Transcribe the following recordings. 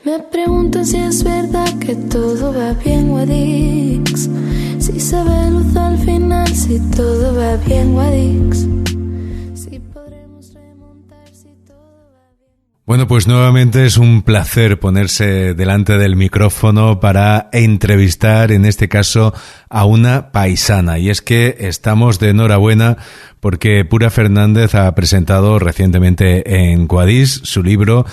Me preguntan si es verdad que todo va bien, Guadix. Si se ve luz al final, si todo va bien, Guadix. Si podremos remontar, si todo va bien. Bueno, pues nuevamente es un placer ponerse delante del micrófono para entrevistar, en este caso, a una paisana. Y es que estamos de enhorabuena porque Pura Fernández ha presentado recientemente en Guadix su libro,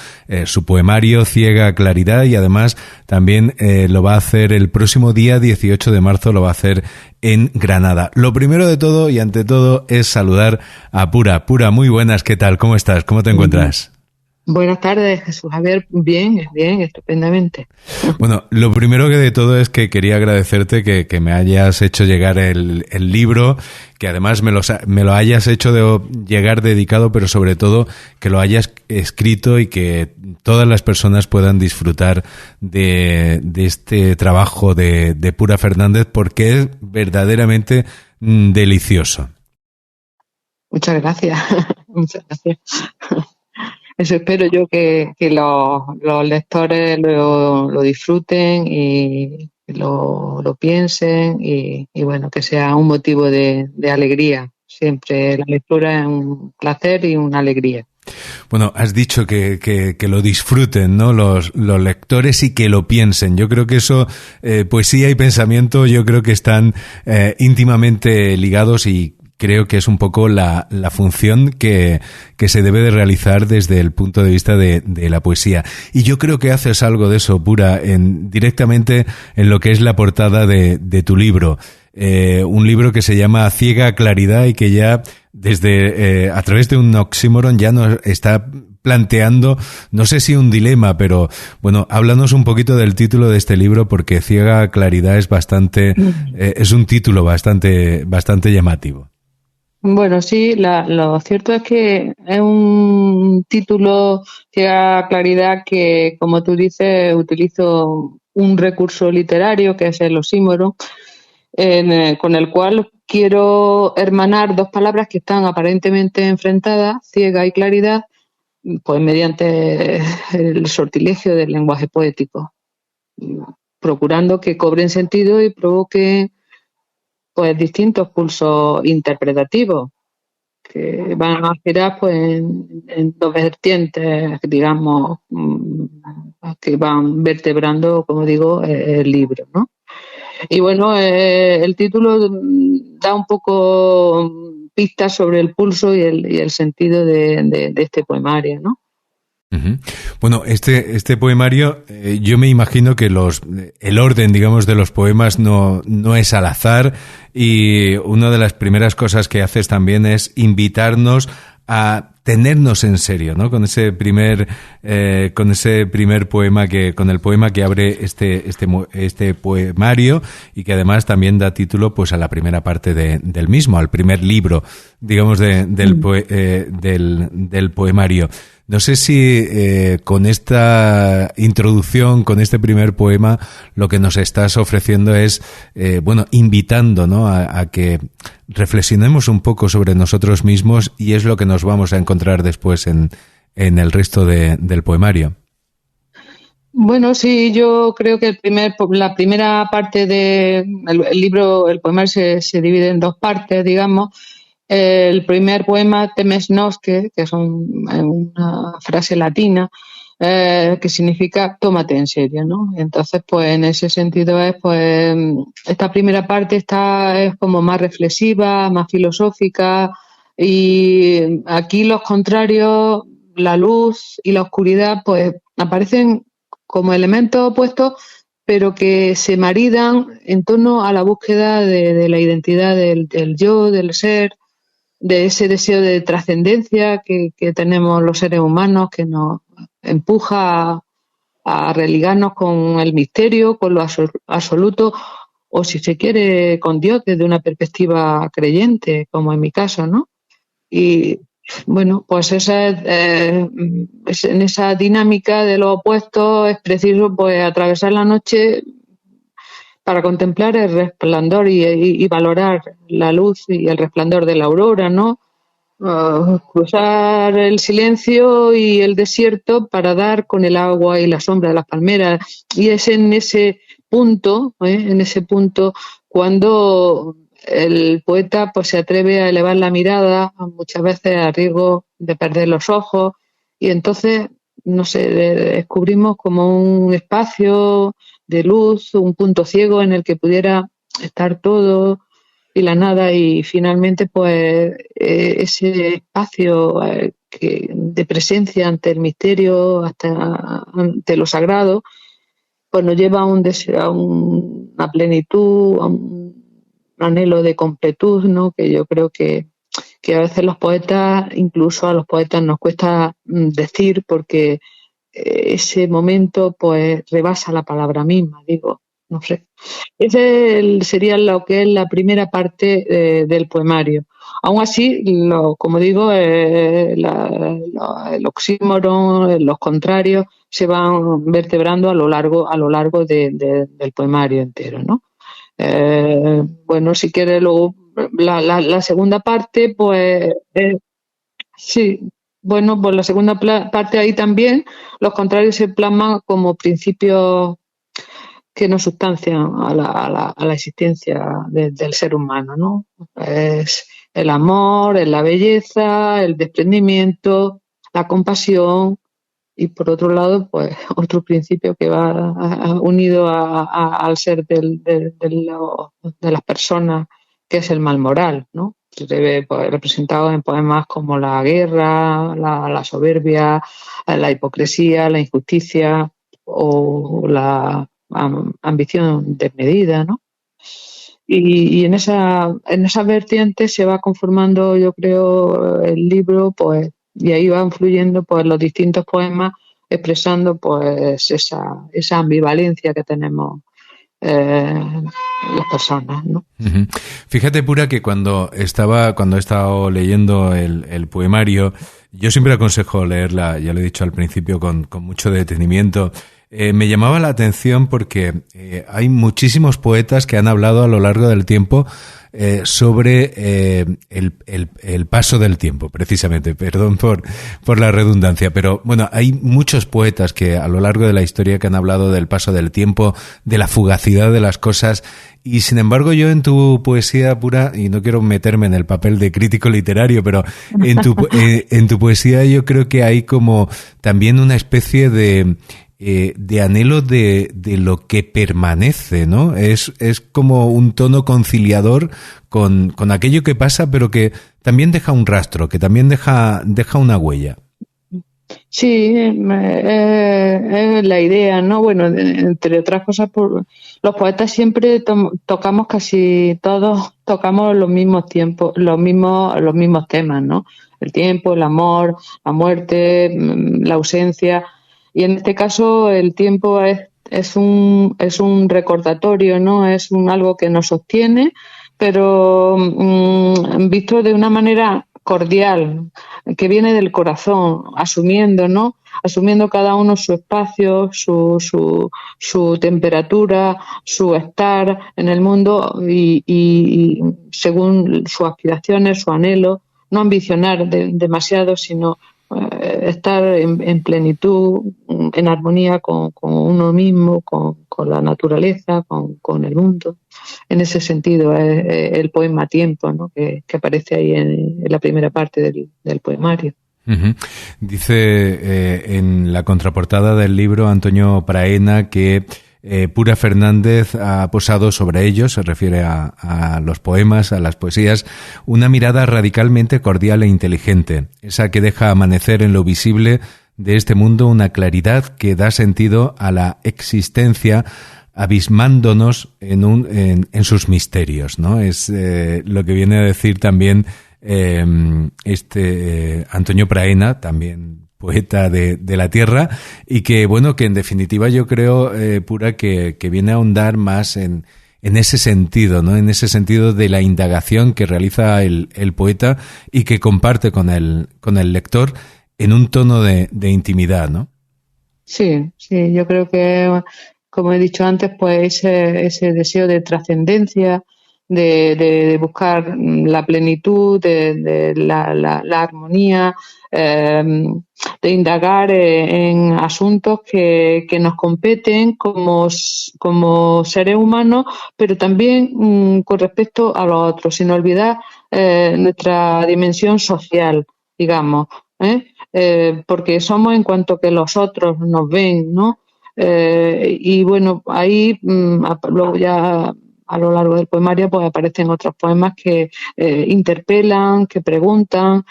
su poemario Ciega Claridad, y además también lo va a hacer el próximo día 18 de marzo, lo va a hacer en Granada. Lo primero de todo y ante todo es saludar a Pura. Pura, muy buenas, ¿qué tal? ¿Cómo estás? ¿Cómo te encuentras? Buenas tardes, Jesús Javier. Bien, estupendamente. Bueno, lo primero que de todo es que quería agradecerte que me hayas hecho llegar el libro, que además me lo hayas hecho llegar dedicado, pero sobre todo que lo hayas escrito y que todas las personas puedan disfrutar de este trabajo de Pura Fernández, porque es verdaderamente delicioso. Muchas gracias. Muchas gracias. Eso espero yo que los lectores lo disfruten y lo piensen y bueno, que sea un motivo de alegría. Siempre la lectura es un placer y una alegría. Bueno, has dicho que lo disfruten, ¿no? Los lectores y que lo piensen. Yo creo que eso, poesía y pensamiento, yo creo que están íntimamente ligados y creo que es un poco la función que se debe de realizar desde el punto de vista de la poesía. Y yo creo que haces algo de eso, Pura, directamente en lo que es la portada de tu libro. Un libro que se llama Ciega Claridad y que ya desde a través de un oxímoron ya nos está planteando, no sé si un dilema, pero bueno, háblanos un poquito del título de este libro, porque Ciega Claridad es es un título bastante llamativo. Bueno, sí, lo cierto es que es un título Ciega Claridad que, como tú dices, utilizo un recurso literario que es el oxímoron, con el cual quiero hermanar dos palabras que están aparentemente enfrentadas, ciega y claridad, pues mediante el sortilegio del lenguaje poético, procurando que cobren sentido y provoquen pues distintos pulsos interpretativos que van a girar pues en dos vertientes, digamos, que van vertebrando, como digo, el libro, ¿no? Y bueno, el título da un poco pistas sobre el pulso y el sentido de este poemario, ¿no? Uh-huh. Bueno, este poemario, yo me imagino que el orden, digamos, de los poemas no es al azar, y una de las primeras cosas que haces también es invitarnos a tenernos en serio, ¿no? Con ese primer poema con el poema que abre este poemario, y que además también da título pues a la primera parte del mismo, al primer libro, digamos, del poemario. No sé si con esta introducción, con este primer poema, lo que nos estás ofreciendo es, invitando, ¿no?, a que reflexionemos un poco sobre nosotros mismos, y es lo que nos vamos a encontrar después en el resto del poemario. Bueno, sí, yo creo que la primera parte del libro, el poemario se divide en dos partes, digamos. El primer poema, Temes nosce, que es una frase latina, que significa tómate en serio, ¿no? Entonces, pues en ese sentido esta primera parte es como más reflexiva, más filosófica, y aquí los contrarios, la luz y la oscuridad, pues aparecen como elementos opuestos, pero que se maridan en torno a la búsqueda de la identidad del yo, del ser, de ese deseo de trascendencia que tenemos los seres humanos, que nos empuja a religarnos con el misterio, con lo absoluto, o si se quiere, con Dios desde una perspectiva creyente, como en mi caso, ¿no? Y bueno, pues en esa dinámica de los opuestos es preciso pues atravesar la noche para contemplar el resplandor y valorar la luz y el resplandor de la aurora, ¿no? cruzar el silencio y el desierto para dar con el agua y la sombra de las palmeras. Y es en ese punto, cuando el poeta pues se atreve a elevar la mirada, muchas veces a riesgo de perder los ojos, y entonces, no sé, descubrimos como un espacio de luz, un punto ciego en el que pudiera estar todo y la nada, y finalmente pues ese espacio de presencia ante el misterio, hasta ante lo sagrado, pues nos lleva a un deseo, a una plenitud, a un anhelo de completud, ¿no? Que yo creo que a veces los poetas, incluso a los poetas nos cuesta decir, porque ese momento pues rebasa la palabra misma, digo, no sé. Ese sería lo que es la primera parte del poemario. Aún así, como digo, el oxímoron, los contrarios, se van vertebrando a lo largo del poemario entero, ¿no? Bueno, si quieres luego la segunda parte, pues sí, bueno, pues la segunda parte ahí también los contrarios se plasman como principios que nos sustancian a la existencia del ser humano, ¿no? Es el amor, es la belleza, el desprendimiento, la compasión, y por otro lado, pues otro principio que va unido al ser de las personas, que es el mal moral, ¿no? Se ve pues, representado en poemas como la guerra, la soberbia, la hipocresía, la injusticia o la ambición desmedida, ¿no? Y en esa vertiente se va conformando, yo creo, el libro, pues, y ahí van fluyendo pues los distintos poemas expresando pues esa ambivalencia que tenemos las personas, ¿no? Uh-huh. Fíjate, Pura, que cuando he estado leyendo el poemario, yo siempre aconsejo leerla, ya lo he dicho al principio, con mucho detenimiento. Me llamaba la atención porque hay muchísimos poetas que han hablado a lo largo del tiempo sobre el paso del tiempo, precisamente. Perdón por la redundancia, pero bueno, hay muchos poetas que a lo largo de la historia que han hablado del paso del tiempo, de la fugacidad de las cosas, y sin embargo yo en tu poesía, Pura, y no quiero meterme en el papel de crítico literario, pero en tu poesía yo creo que hay como también una especie de anhelo de lo que permanece, ¿no? Es como un tono conciliador con aquello que pasa, pero que también deja un rastro, que también deja una huella. Sí, es la idea, ¿no? Bueno, entre otras cosas, los poetas siempre tocamos, casi todos tocamos los mismos tiempos, los mismos temas, ¿no? El tiempo, el amor, la muerte, la ausencia. Y en este caso el tiempo es un recordatorio, ¿no? Es algo que nos sostiene, pero visto de una manera cordial, que viene del corazón, asumiendo, ¿no? Asumiendo cada uno su espacio, su temperatura, su estar en el mundo y según sus aspiraciones, su anhelo, no ambicionar demasiado, sino estar en plenitud, en armonía con uno mismo, con la naturaleza, con el mundo. En ese sentido es el poema Tiempo, ¿no? que aparece ahí en la primera parte del poemario. Uh-huh. Dice en la contraportada del libro Antonio Praena que Pura Fernández ha posado sobre ellos, se refiere a los poemas, a las poesías, una mirada radicalmente cordial e inteligente, esa que deja amanecer en lo visible de este mundo una claridad que da sentido a la existencia, abismándonos en sus misterios, ¿no? Es lo que viene a decir también Antonio Praena, también poeta de la tierra, y que, bueno, que en definitiva yo creo, Pura, que viene a ahondar más en ese sentido, ¿no? En ese sentido de la indagación que realiza el poeta y que comparte con el lector en un tono de intimidad, ¿no? Sí, yo creo que, como he dicho antes, pues ese deseo de trascendencia, de buscar la plenitud, de la armonía, de indagar en asuntos que nos competen como seres humanos, pero también con respecto a los otros, sin olvidar nuestra dimensión social, digamos, porque somos en cuanto que los otros nos ven, ¿no? Y bueno, ahí luego ya a lo largo del poemario pues aparecen otros poemas que interpelan, que preguntan,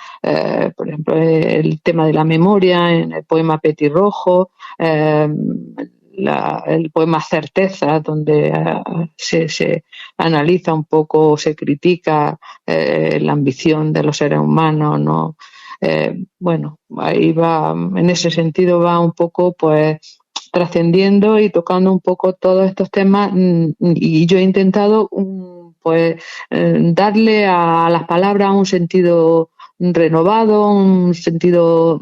por ejemplo el tema de la memoria en el poema Petirrojo, el poema Certeza, donde se analiza un poco, se critica la ambición de los seres humanos, ¿no? Bueno, ahí va, en ese sentido va un poco pues trascendiendo y tocando un poco todos estos temas, y yo he intentado pues darle a las palabras un sentido renovado, un sentido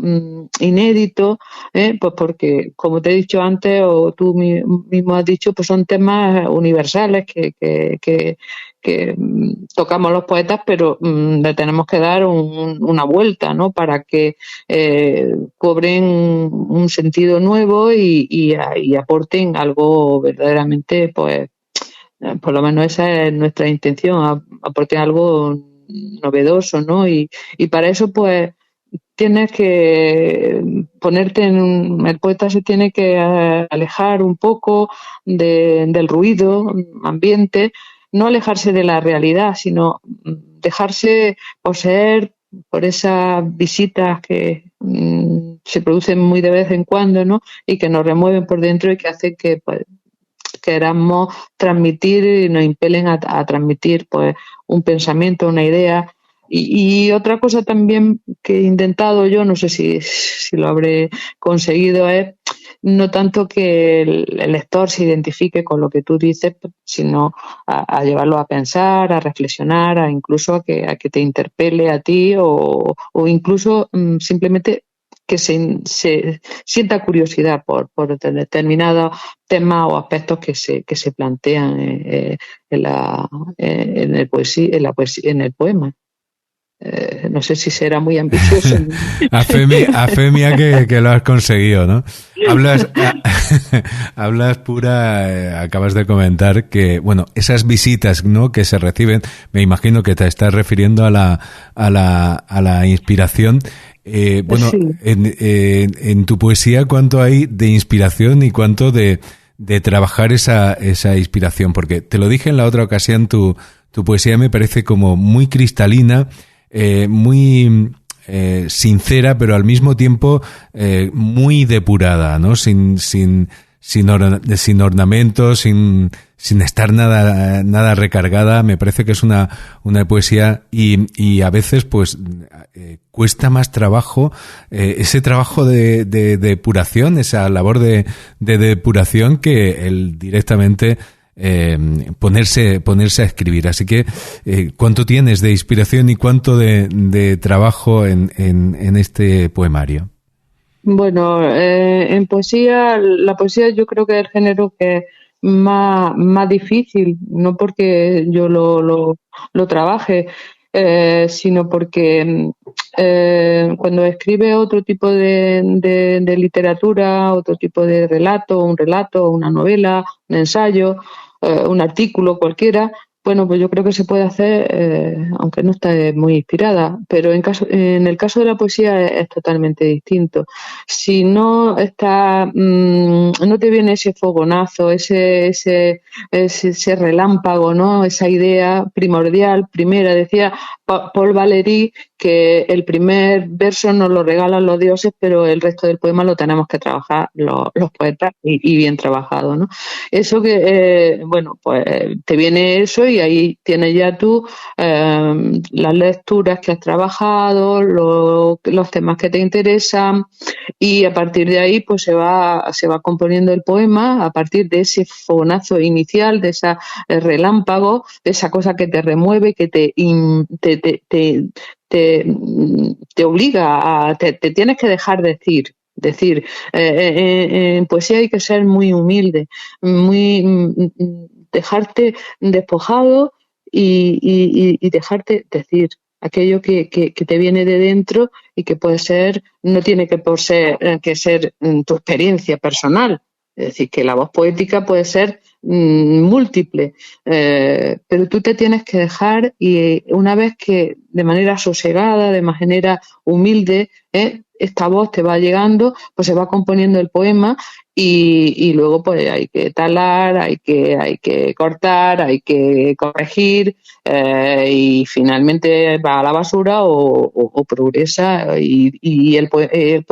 inédito, pues porque, como te he dicho antes, o tú mismo has dicho, pues son temas universales que tocamos los poetas, pero le tenemos que dar una vuelta, ¿no? Para que cobren un sentido nuevo y aporten algo verdaderamente, pues, por lo menos esa es nuestra intención, aporten algo novedoso, ¿no? Y para eso, pues, tienes que ponerte el poeta se tiene que alejar un poco del ruido ambiente, no alejarse de la realidad, sino dejarse poseer por esas visitas que se producen muy de vez en cuando, ¿no? Y que nos remueven por dentro y que hacen que, pues, queramos transmitir y nos impelen a transmitir, pues, un pensamiento, una idea. Y otra cosa también que he intentado yo, no sé si lo habré conseguido, es no tanto que el lector se identifique con lo que tú dices, sino a llevarlo a pensar, a reflexionar, incluso a que te interpele a ti o incluso simplemente que se sienta curiosidad por determinados temas o aspectos que se plantean en el poema. No sé si será muy ambicioso. A fe mía que lo has conseguido, ¿no? Hablas pura, acabas de comentar que, bueno, esas visitas, ¿no?, que se reciben, me imagino que te estás refiriendo a la inspiración. Bueno, Sí. en tu poesía, ¿cuánto hay de inspiración y cuánto de trabajar esa inspiración? Porque te lo dije en la otra ocasión, tu poesía me parece como muy cristalina, muy sincera, pero al mismo tiempo muy depurada, ¿no? Sin ornamentos, sin estar nada recargada. Me parece que es una poesía y a veces pues cuesta más trabajo ese trabajo de depuración, esa labor de depuración, que el directamente ponerse a escribir. Así que ¿cuánto tienes de inspiración y cuánto de trabajo en este poemario? Bueno, en poesía, la poesía yo creo que es el género que es más difícil, no porque yo lo trabaje, sino porque cuando escribe otro tipo de literatura, otro tipo de relato, un relato, una novela, un ensayo, un artículo cualquiera, bueno, pues yo creo que se puede hacer, aunque no esté muy inspirada, pero en el caso de la poesía es totalmente distinto. Si no está, no te viene ese fogonazo, ese relámpago, ¿no? Esa idea primordial, primera, decía Paul Valéry, que el primer verso nos lo regalan los dioses, pero el resto del poema lo tenemos que trabajar los poetas y bien trabajado, ¿no? Eso que, bueno, pues te viene eso y ahí tienes ya tú las lecturas que has trabajado, los temas que te interesan, y a partir de ahí pues se va componiendo el poema a partir de ese fogonazo inicial, de ese relámpago, de esa cosa que te remueve, que te obliga te tienes que dejar decir. En poesía hay que ser muy humilde, muy dejarte despojado y dejarte decir aquello que te viene de dentro y que puede ser, no tiene que ser tu experiencia personal. Es decir, que la voz poética puede ser múltiple, pero tú te tienes que dejar y una vez que de manera sosegada, de manera humilde, esta voz te va llegando, pues se va componiendo el poema y luego pues hay que talar, hay que cortar, hay que corregir y finalmente va a la basura o progresa y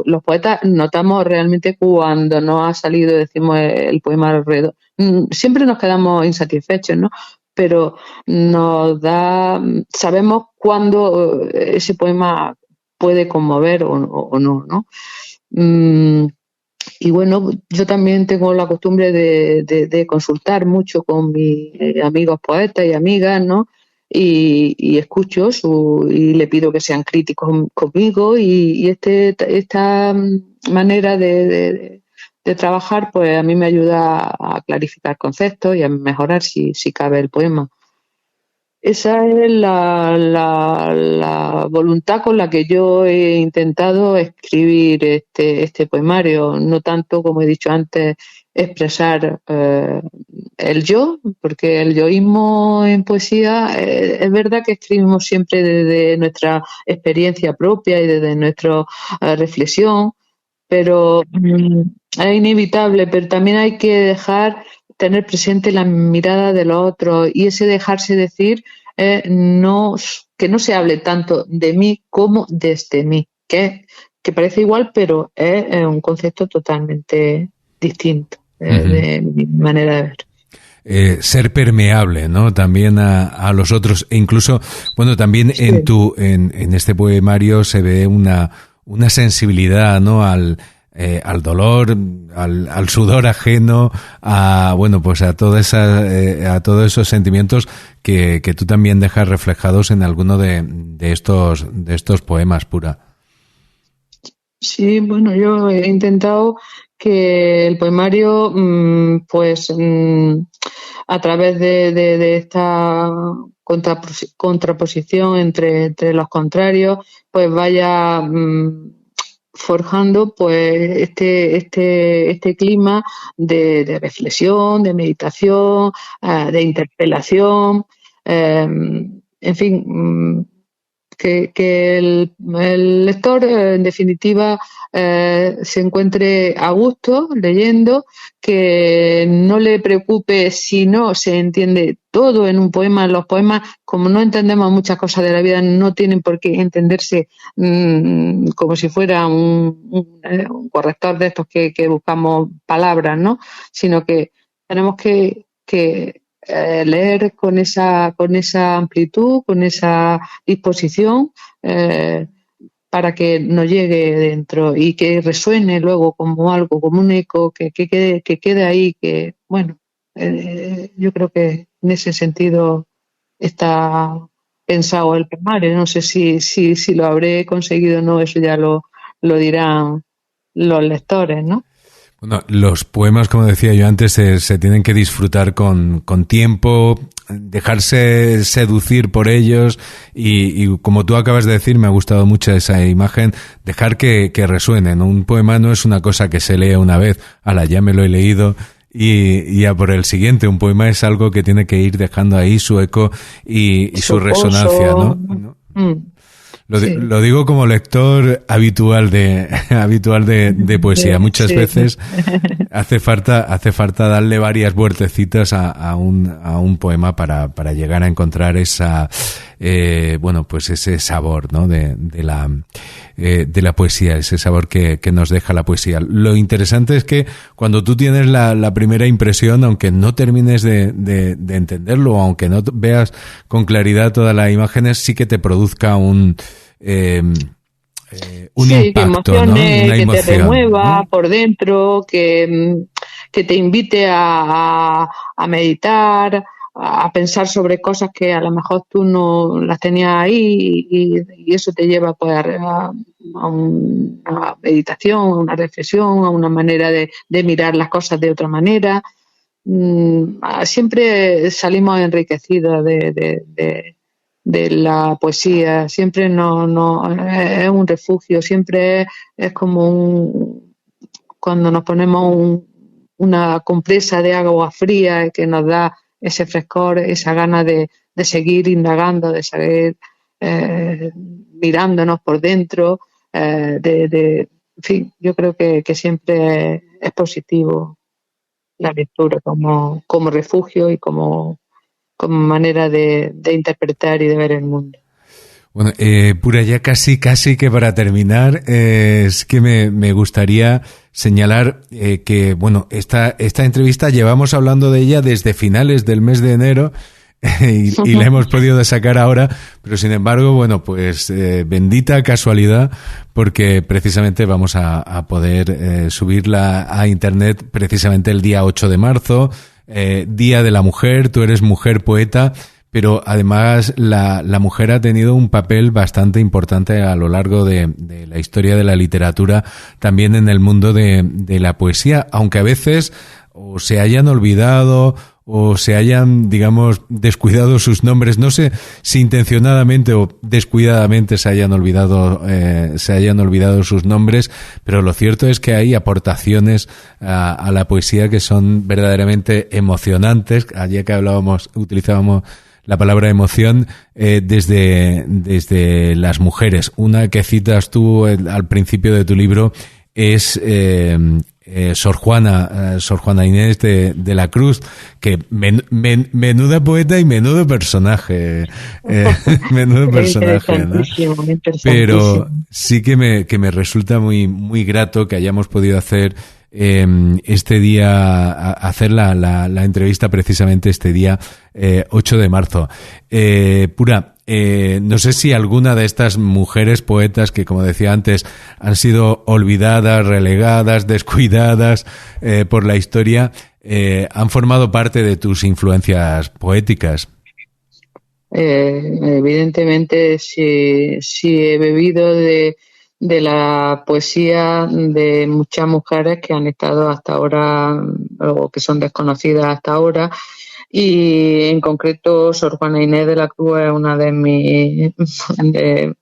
los poetas notamos realmente cuando nos ha salido, decimos, el poema alrededor. Siempre nos quedamos insatisfechos, ¿no? Pero sabemos cuándo ese poema puede conmover o no, ¿no? Y bueno, yo también tengo la costumbre de consultar mucho con mis amigos poetas y amigas, ¿no? Y escucho y le pido que sean críticos conmigo y esta manera de trabajar, pues a mí me ayuda a clarificar conceptos y a mejorar si cabe el poema. Esa es la voluntad con la que yo he intentado escribir este poemario, no tanto, como he dicho antes, expresar el yo, porque el yoísmo en poesía es verdad que escribimos siempre desde nuestra experiencia propia y desde nuestra reflexión, pero es inevitable, pero también hay que tener presente la mirada de los otros y ese dejarse decir, que no se hable tanto de mí como desde mí, que parece igual, pero es un concepto totalmente distinto de mi manera de ver. Ser permeable, ¿no? También a los otros, e incluso, bueno, también sí. en este poemario se ve una sensibilidad, ¿no? Al dolor, al sudor ajeno, pues a todos esos sentimientos que tú también dejas reflejados en alguno de estos poemas, Pura. Sí, bueno, yo he intentado que el poemario, a través de esta contraposición entre los contrarios, pues vaya forjando pues este clima de reflexión, de meditación, de interpelación, en fin, que el lector en definitiva se encuentre a gusto leyendo, que no le preocupe si no se entiende todo en un poema. Los poemas, como no entendemos muchas cosas de la vida, no tienen por qué entenderse como si fuera un corrector de estos que buscamos palabras, ¿no? Sino que tenemos que leer con esa amplitud, con esa disposición, para que nos llegue dentro y que resuene luego como algo, como un eco, que quede ahí, que bueno, yo creo que en ese sentido está pensado el poemario. No sé si lo habré conseguido o no, eso ya lo dirán los lectores, ¿no? Bueno, los poemas, como decía yo antes, se tienen que disfrutar con tiempo, dejarse seducir por ellos y como tú acabas de decir, me ha gustado mucho esa imagen, dejar que resuenen. Un poema no es una cosa que se lee una vez, ya me lo he leído y ya por el siguiente. Un poema es algo que tiene que ir dejando ahí su eco y su resonancia, ¿no? Lo digo como lector habitual de poesía. Muchas veces hace falta darle varias vueltecitas a un poema para llegar a encontrar esa pues ese sabor, ¿no? de la poesía, ese sabor que nos deja la poesía. Lo interesante es que cuando tú tienes la primera impresión, aunque no termines de entenderlo, o aunque no veas con claridad todas las imágenes, sí que te produzca un impacto, que ¿no? Una emoción, que te remueva, ¿no? Por dentro, que te invite a meditar, a pensar sobre cosas que a lo mejor tú no las tenías ahí y eso te lleva pues a una meditación, a una reflexión, a una manera de mirar las cosas de otra manera. siempre salimos enriquecidos de la poesía, siempre es un refugio, siempre es como cuando nos ponemos una compresa de agua fría que nos da ese frescor, esa gana de seguir indagando, de seguir mirándonos por dentro, en fin, yo creo que siempre es positivo la lectura como refugio y como manera de interpretar y de ver el mundo. Bueno, Pura, ya casi que para terminar, es que me gustaría señalar que, bueno, esta entrevista llevamos hablando de ella desde finales del mes de enero y la hemos podido sacar ahora, pero sin embargo, bueno, pues bendita casualidad, porque precisamente vamos a poder subirla a internet precisamente el día 8 de marzo, Día de la Mujer. Tú eres mujer poeta, pero además la mujer ha tenido un papel bastante importante a lo largo de la historia de la literatura, también en el mundo de la poesía, aunque a veces o se hayan olvidado o se hayan, digamos, descuidado sus nombres. No sé si intencionadamente o descuidadamente se hayan olvidado sus nombres, pero lo cierto es que hay aportaciones a la poesía que son verdaderamente emocionantes. Ayer que utilizábamos la palabra emoción, desde las mujeres. Una que citas tú al principio de tu libro es Sor Juana Inés de la Cruz, que menuda poeta y menudo personaje, menudo personaje, ¿no? Pero sí que me resulta muy, muy grato que hayamos podido hacer este día, hacer la entrevista precisamente este día 8 de marzo. Pura, no sé si alguna de estas mujeres poetas que, como decía antes, han sido olvidadas, relegadas, descuidadas por la historia, han formado parte de tus influencias poéticas. Evidentemente sí he bebido de la poesía de muchas mujeres que han estado hasta ahora o que son desconocidas hasta ahora, y en concreto Sor Juana Inés de la Cruz es una de mis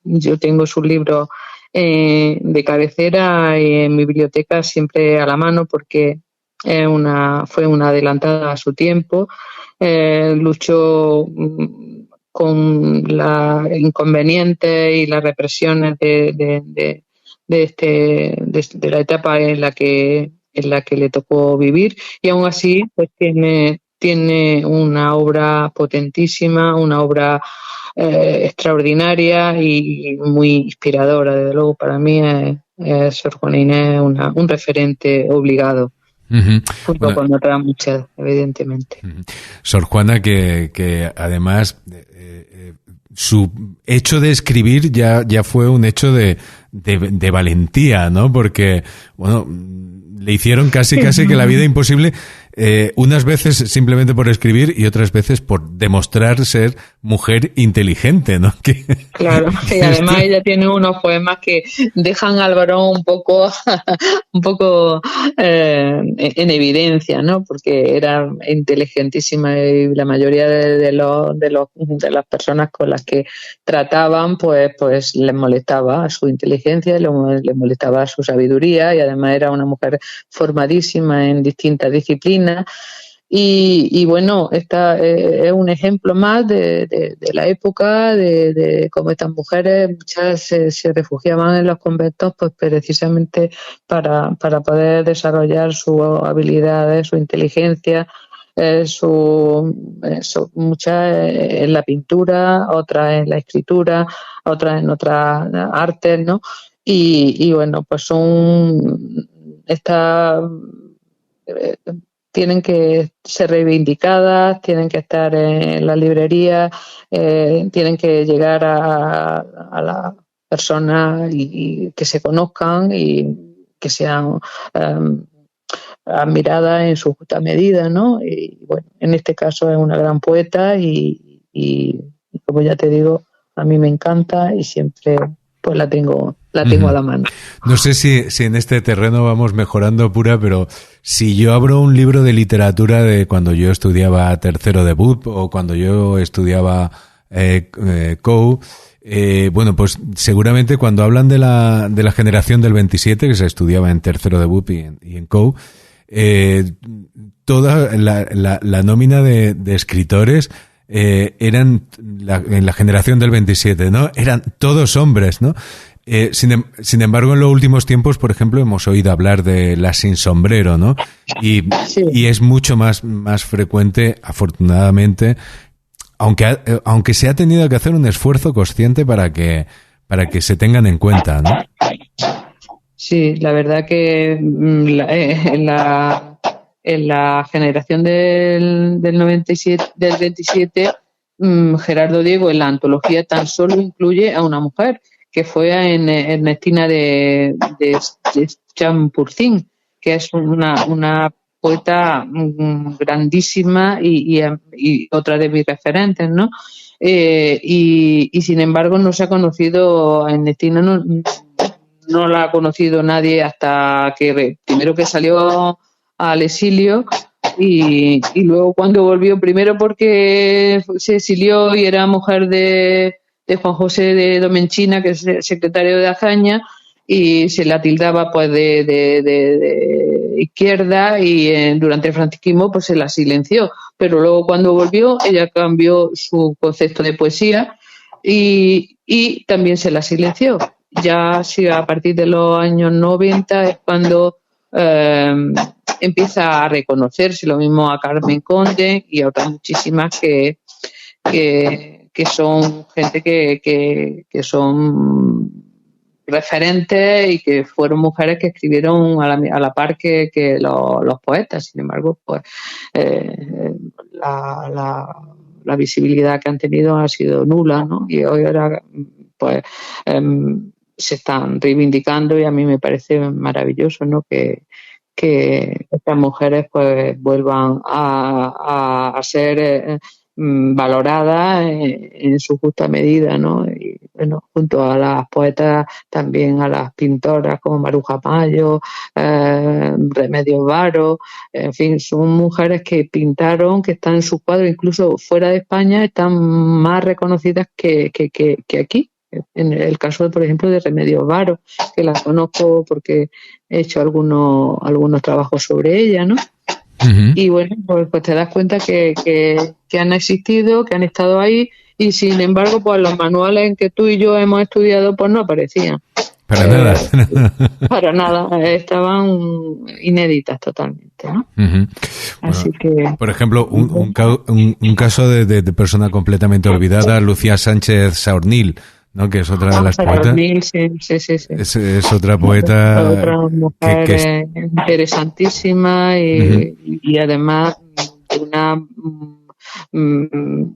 yo tengo sus libros de cabecera y en mi biblioteca siempre a la mano, porque fue una adelantada a su tiempo, luchó con los inconvenientes y las represiones de la etapa en la que le tocó vivir, y aún así pues tiene una obra potentísima, una obra extraordinaria y muy inspiradora. Desde luego, para mí es Sor Juana Inés un referente obligado. Uh-huh. Junto con otras muchas, evidentemente. Uh-huh. Sor Juana, que además su hecho de escribir ya fue un hecho de valentía, ¿no? Porque, bueno, le hicieron casi que la vida imposible, unas veces simplemente por escribir y otras veces por demostrar ser mujer inteligente, ¿no? Claro, y además ella tiene unos poemas que dejan al varón un poco en evidencia, ¿no? Porque era inteligentísima y la mayoría de las personas con las que trataban pues les molestaba su inteligencia, les molestaba su sabiduría, y además era una mujer formadísima en distintas disciplinas. Y bueno, esta es un ejemplo más de la época, de cómo estas mujeres, muchas se refugiaban en los conventos pues precisamente para poder desarrollar sus habilidades, su inteligencia, muchas en la pintura, otras en la escritura, otras en otras artes, ¿no? Y bueno, pues tienen que ser reivindicadas, tienen que estar en la librería, tienen que llegar a las personas y que se conozcan y que sean admiradas en su justa medida, ¿no? Y bueno, en este caso es una gran poeta y como ya te digo, a mí me encanta y siempre pues la tengo la tengo a la mano. No sé si en este terreno vamos mejorando, Pura, pero si yo abro un libro de literatura de cuando yo estudiaba tercero de BUP o cuando yo estudiaba COU, bueno, pues seguramente cuando hablan de la generación del 27, que se estudiaba en tercero de BUP y en COU, toda la nómina de escritores eran en la generación del 27, ¿no? Eran todos hombres, ¿no? Sin embargo, en los últimos tiempos, por ejemplo, hemos oído hablar de las sin sombrero, ¿no? Y es mucho más frecuente, afortunadamente, aunque se ha tenido que hacer un esfuerzo consciente para que se tengan en cuenta, ¿no? Sí, la verdad que en la generación del 97, del 27, Gerardo Diego en la antología tan solo incluye a una mujer, que fue Ernestina de Champurcín, que es una poeta grandísima y otra de mis referentes, ¿no? Y sin embargo no se ha conocido a Ernestina, no la ha conocido nadie hasta que primero que salió al exilio y luego cuando volvió, primero porque se exilió y era mujer de Juan José de Domenchina, que es secretario de Azaña, y se la tildaba pues de izquierda, y durante el franquismo pues se la silenció, pero luego cuando volvió ella cambió su concepto de poesía y también se la silenció. Ya sí, a partir de los años 90 es cuando empieza a reconocerse, lo mismo a Carmen Conde y a otras muchísimas que son gente que son referentes y que fueron mujeres que escribieron a la par que los poetas. Sin embargo, pues la visibilidad que han tenido ha sido nula, ¿no? Y hoy ahora pues se están reivindicando y a mí me parece maravilloso, ¿no? Que estas mujeres pues vuelvan a ser valoradas en su justa medida, ¿no? Y bueno, junto a las poetas, también a las pintoras como Maruja Mayo, Remedios Varo, en fin, son mujeres que pintaron, que están en sus cuadros, incluso fuera de España, están más reconocidas que aquí. En el caso, por ejemplo, de Remedios Varo, que la conozco porque he hecho algunos trabajos sobre ella, ¿no? Uh-huh. Y bueno, pues te das cuenta que han existido, que han estado ahí, y sin embargo, pues los manuales en que tú y yo hemos estudiado, pues no aparecían. Para nada. Para nada, estaban inéditas totalmente, ¿no? Uh-huh. Así bueno, que... por ejemplo, un caso de persona completamente olvidada, Lucía Sánchez Saornil, ¿no? Que es otra de las poetas. Sí. Es otra poeta. Otra mujer que interesantísima uh-huh. y además de una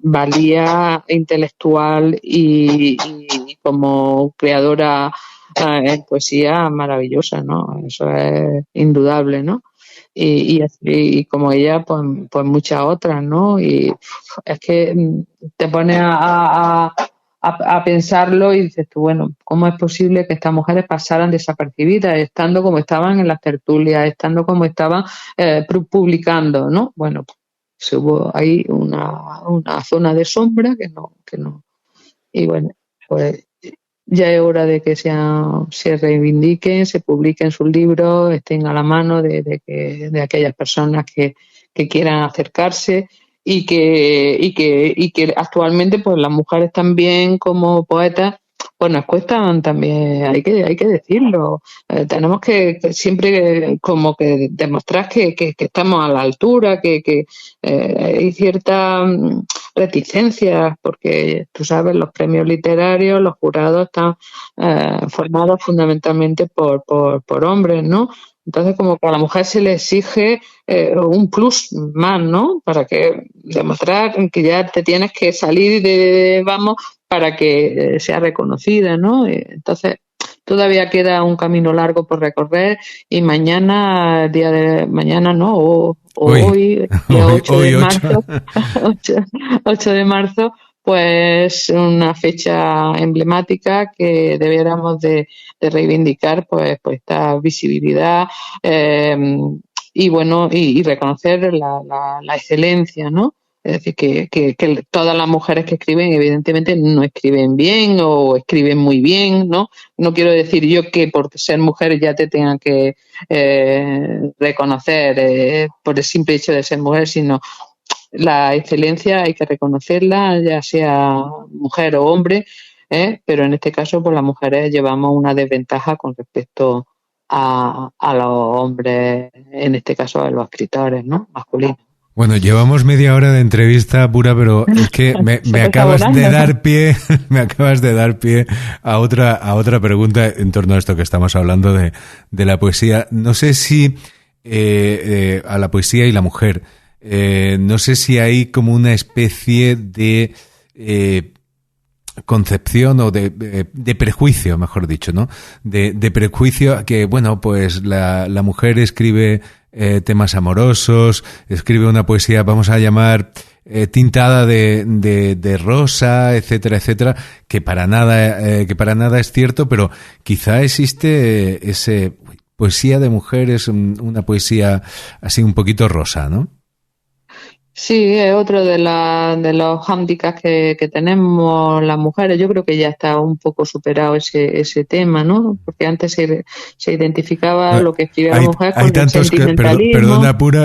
valía intelectual y como creadora en poesía maravillosa, ¿no? Eso es indudable, ¿no? Y como ella, pues muchas otras, ¿no? Y es que te pones a pensarlo y dices tú, bueno, ¿cómo es posible que estas mujeres pasaran desapercibidas, estando como estaban en las tertulias, estando como estaban publicando, ¿no? Bueno, pues hubo ahí una zona de sombra que no. Y bueno, pues ya es hora de que se reivindiquen, se publiquen sus libros, estén a la mano de aquellas personas que quieran acercarse. Y que actualmente pues las mujeres también como poetas pues nos cuestan también, hay que decirlo, tenemos que siempre como que demostrar que estamos a la altura, que hay cierta reticencia, porque tú sabes, los premios literarios, los jurados están formados fundamentalmente por hombres, ¿no? Entonces, como que a la mujer se le exige un plus más, ¿no? Para que demostrar que ya te tienes que salir vamos, para que sea reconocida, ¿no? Entonces, todavía queda un camino largo por recorrer y mañana, mañana no, o hoy, día 8 de marzo, 8 de marzo, pues una fecha emblemática que debiéramos de reivindicar, pues esta visibilidad, y bueno, y reconocer la excelencia, ¿no? Es decir, que todas las mujeres que escriben, evidentemente, no escriben bien o escriben muy bien, ¿no? No quiero decir yo que por ser mujer ya te tengan que reconocer por el simple hecho de ser mujer, sino la excelencia hay que reconocerla, ya sea mujer o hombre, pero en este caso, pues las mujeres llevamos una desventaja con respecto a los hombres, en este caso a los escritores, ¿no? Masculinos. Bueno, llevamos media hora de entrevista pura, pero es que me acabas de dar pie, me acabas de dar pie a otra pregunta en torno a esto que estamos hablando de la poesía. No sé si a la poesía y la mujer, no sé si hay como una especie de concepción o de prejuicio, mejor dicho, ¿no? De prejuicio que, bueno, pues la mujer escribe temas amorosos, escribe una poesía, vamos a llamar tintada de rosa, etcétera, etcétera, que para nada es cierto, pero quizá existe ese poesía de mujer, es una poesía así un poquito rosa, ¿no? Sí, es otro de los hándicaps que tenemos las mujeres. Yo creo que ya está un poco superado ese tema, ¿no? Porque antes se identificaba lo que escribía la mujer con el sentimentalismo.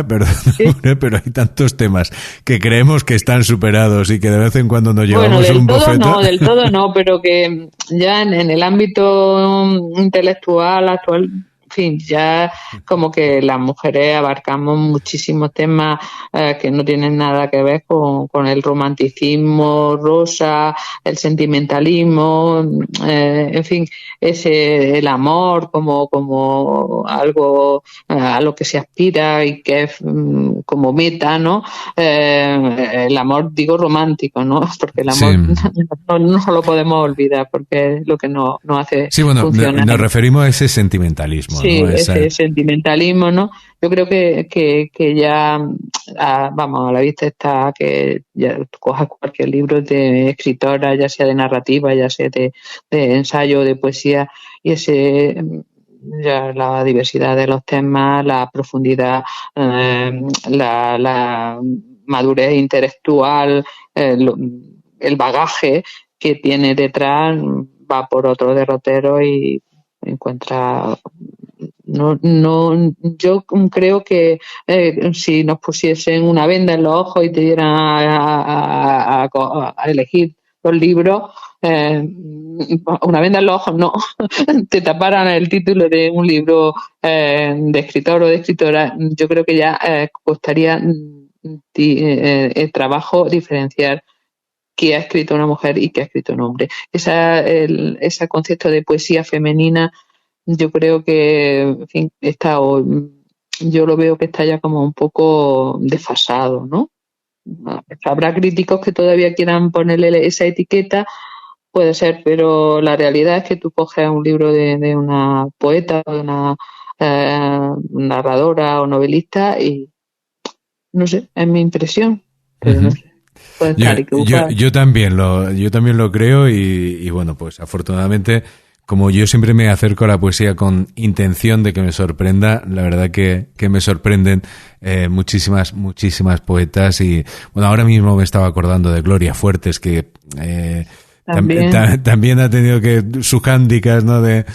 Perdona, ¿sí? Pero hay tantos temas que creemos que están superados y que de vez en cuando nos llevamos un bofetón. No, del todo no, pero que ya en el ámbito intelectual actual, en fin, ya como que las mujeres abarcamos muchísimos temas que no tienen nada que ver con el romanticismo rosa, el sentimentalismo, en fin, el amor como algo a lo que se aspira y que es como meta, ¿no? El amor, digo, romántico, ¿no? Porque el amor no lo podemos olvidar porque es lo que nos hace funcionar. Nos referimos a ese sentimentalismo. Sí, ¿no? ese sentimentalismo, ¿no? Yo creo que ya, vamos, a la vista está que ya tú cojas cualquier libro de escritora, ya sea de narrativa, ya sea de ensayo, de poesía, y ya la diversidad de los temas, la profundidad, la madurez intelectual, el bagaje que tiene detrás va por otro derrotero y encuentra yo creo que si nos pusiesen una venda en los ojos y te dieran a elegir los libros, una venda en los ojos no, te taparan el título de un libro de escritor o de escritora, yo creo que ya costaría el trabajo diferenciar qué ha escrito una mujer y qué ha escrito un hombre. Ese concepto de poesía femenina, yo creo que, en fin, yo lo veo que está ya como un poco desfasado, ¿no? Habrá críticos que todavía quieran ponerle esa etiqueta, puede ser, pero la realidad es que tú coges un libro de una poeta o de una narradora o novelista y no sé, es mi impresión, pero no sé. Yo también lo creo y bueno, pues afortunadamente, como yo siempre me acerco a la poesía con intención de que me sorprenda, la verdad que me sorprenden muchísimas poetas y bueno, ahora mismo me estaba acordando de Gloria Fuertes que también ha tenido sus hándicaps, ¿no? de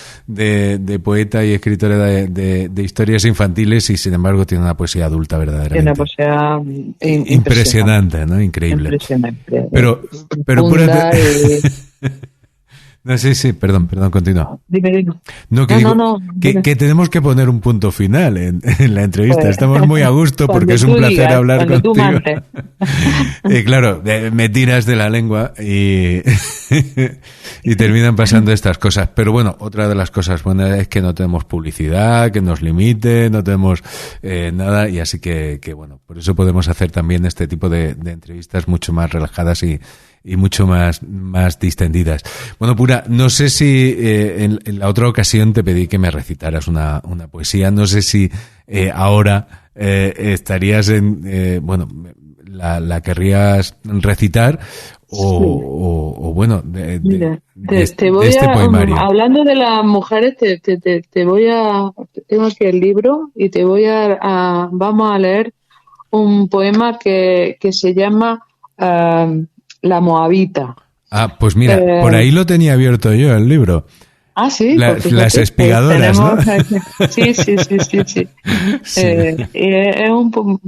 poeta y escritora de historias infantiles y sin embargo tiene una poesía adulta verdaderamente. Una poesía impresionante, ¿no? Increíble. Impresionante. Pero No, sí, perdón, continúa. Dime. No, que tenemos que poner un punto final en la entrevista. Pues, estamos muy a gusto porque es un placer hablar contigo. Y claro, me tiras de la lengua y terminan pasando estas cosas. Pero bueno, otra de las cosas buenas es que no tenemos publicidad, que nos limite, no tenemos nada y así que bueno, por eso podemos hacer también este tipo de entrevistas mucho más relajadas y mucho más distendidas. Bueno, Pura, no sé si en la otra ocasión te pedí que me recitaras una poesía, no sé si ahora estarías la querrías recitar o bueno, Mira, de te voy este poemario. hablando de las mujeres, te voy tengo aquí el libro y te voy vamos a leer un poema que se llama La Moabita. Ah, pues mira, por ahí lo tenía abierto yo, el libro. Sí, pues fíjate, las espigadoras, ¿no? Sí. Sí.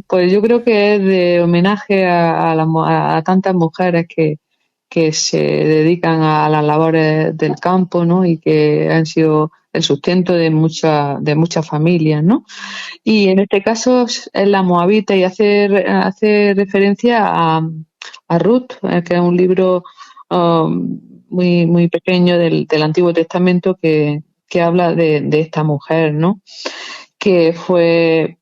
Pues yo creo que es de homenaje a tantas mujeres que se dedican a las labores del campo, ¿no? Y que han sido el sustento de muchas familias, ¿no? Y en este caso es la Moabita y hace referencia a Ruth, que es un libro muy, muy pequeño del Antiguo Testamento que habla de esta mujer, ¿no? Que fue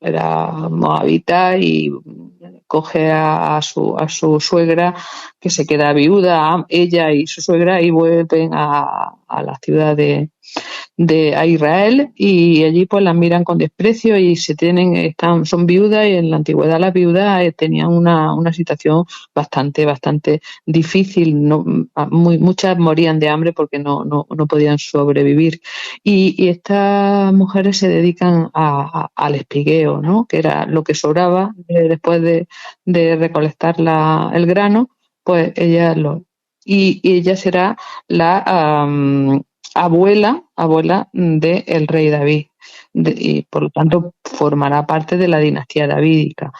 era moabita y coge a su suegra, que se queda viuda, ella y su suegra, y vuelven a la ciudad a Israel, y allí pues las miran con desprecio y son viudas, y en la antigüedad las viudas tenían una situación bastante difícil, muchas morían de hambre porque no podían sobrevivir, y estas mujeres se dedican al espigueo, ¿no? Que era lo que sobraba después de recolectar el grano, pues y ella será la abuela del rey David, y por lo tanto formará parte de la dinastía davídica.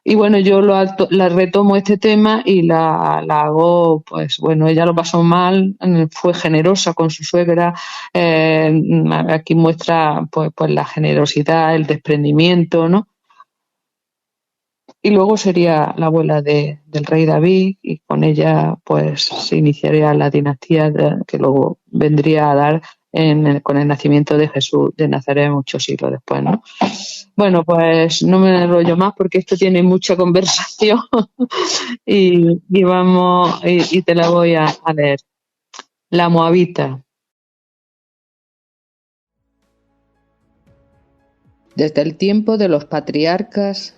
Y bueno, yo la retomo este tema y la hago, pues bueno, ella lo pasó mal, fue generosa con su suegra, aquí muestra pues la generosidad, el desprendimiento, ¿no? Y luego sería la abuela del rey David, y con ella pues se iniciaría la dinastía que luego vendría a dar con el nacimiento de Jesús de Nazaret muchos siglos después, ¿no? Bueno, pues no me enrollo más porque esto tiene mucha conversación y te la voy a leer. La Moabita. Desde el tiempo de los patriarcas,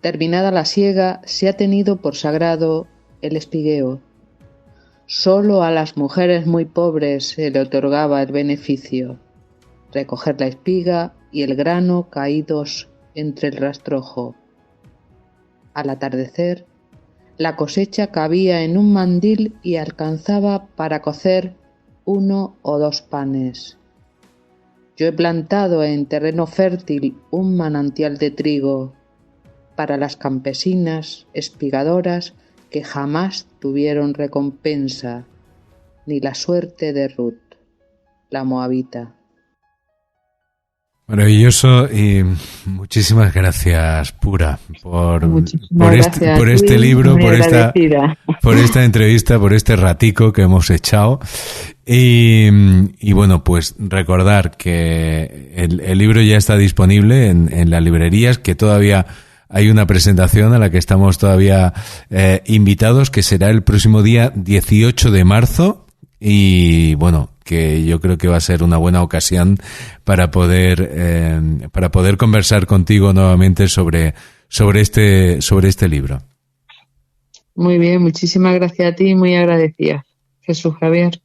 terminada la siega, se ha tenido por sagrado el espigueo. Solo a las mujeres muy pobres se le otorgaba el beneficio, recoger la espiga y el grano caídos entre el rastrojo. Al atardecer, la cosecha cabía en un mandil y alcanzaba para cocer 1 o 2 panes. Yo he plantado en terreno fértil un manantial de trigo para las campesinas espigadoras que jamás tuvieron recompensa, ni la suerte de Ruth, la moabita. Maravilloso, y muchísimas gracias, Pura, por este libro, por esta entrevista, por este ratico que hemos echado. Y bueno, pues recordar que el libro ya está disponible en las librerías, que todavía hay una presentación a la que estamos todavía invitados, que será el próximo día 18 de marzo. Y bueno, que yo creo que va a ser una buena ocasión para poder conversar contigo nuevamente sobre este libro. Muy bien, muchísimas gracias a ti y muy agradecida, Jesús Javier.